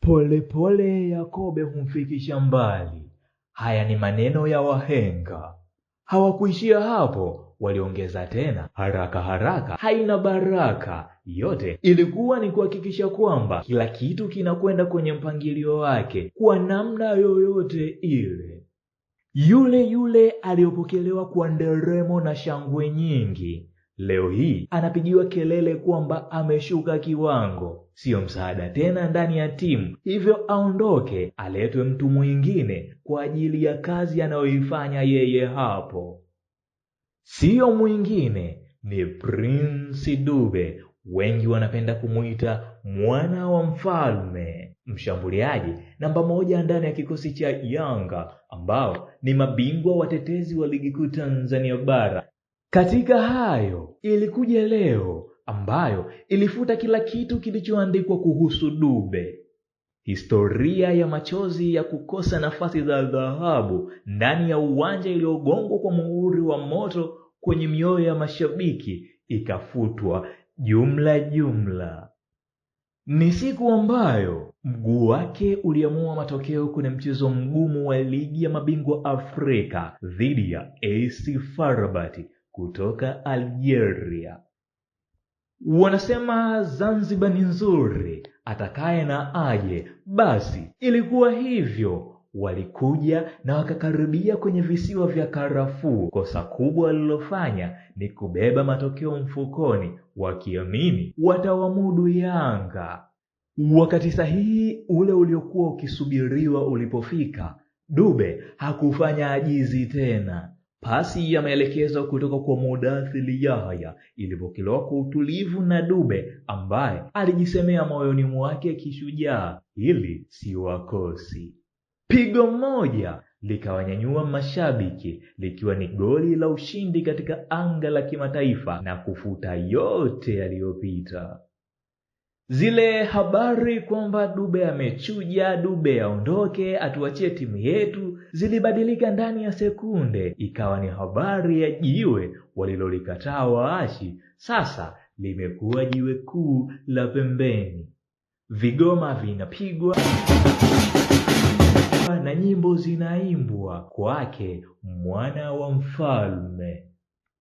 Pole pole Yakobe humfikisha mbali. Haya ni maneno ya wahenga. Hawakuishia hapo, waliongeza tena, haraka haraka haina baraka. Yote ilikuwa ni kuhakikisha kwamba kila kitu kinakwenda kwenye mpangilio wake kwa namna yoyote ile. Yule aliyopokelewa kwa nderemo na shangwe nyingi, leo hii anapigiwa kelele kwamba ameshuka kiwango, sio msaada tena ndani ya timu, hivyo aondoke, aletwe mtu mwingine kwa ajili ya kazi anayoifanya yeye hapo. Sio mwingine, ni Prince Dube, wengi wanapenda kumuita mwana wa mfalme, mshambuliaji namba 1 ndani ya kikosi cha Yanga, ambao ni mabingwa watetezi wa ligi kuu Tanzania bara. Katika hayo, ilikuja leo ambayo ilifuta kila kitu kilichoandikwa kuhusu Dube. Historia ya machozi ya kukosa nafasi za dhahabu ndani ya uwanja iliyogongwa kwa muhuri wa moto kwenye mioyo ya mashabiki ikafutwa jumla. Ni siku ambayo mguu wake uliamua matokeo kwenye mchezo mgumu wa ligi ya mabingwa Afrika dhidi ya AC FAR Rabat kutoka Algeria. Wanasema Zanzibar ni nzuri, atakaye na aje. Basi ilikuwa hivyo. Walikuja na wakakaribia kwenye visiwa vya karafuu. Kosa kubwa walilofanya ni kubeba matokeo mfukoni, wakiamini watawamudu Yanga. Wakati sahihi ule uliokuwa ukisubiriwa ulipofika, Dube hakufanya ajizi tena. Pasi ya maelekezo kutoka kwa Mudathir Yahya ilipokelewa kwa utulivu na Dube, ambaye alijisemea moyoni mwake kishujaa, hili si wakosi. Pigo moja likawanyanyua mashabiki, likiwa ni goli la ushindi katika anga la kimataifa na kufuta yote yaliyopita. Zile habari kwamba Dube amechuja, Dube aondoke, atuachie timu yetu, zilibadilika ndani ya sekunde, ikawa ni habari ya jiwe walilolikataa waashi. Sasa limekuwa jiwe kuu la pembeni. Vigoma vinapigwa na nyimbo zinaimbwa kwake mwana wa mfalme.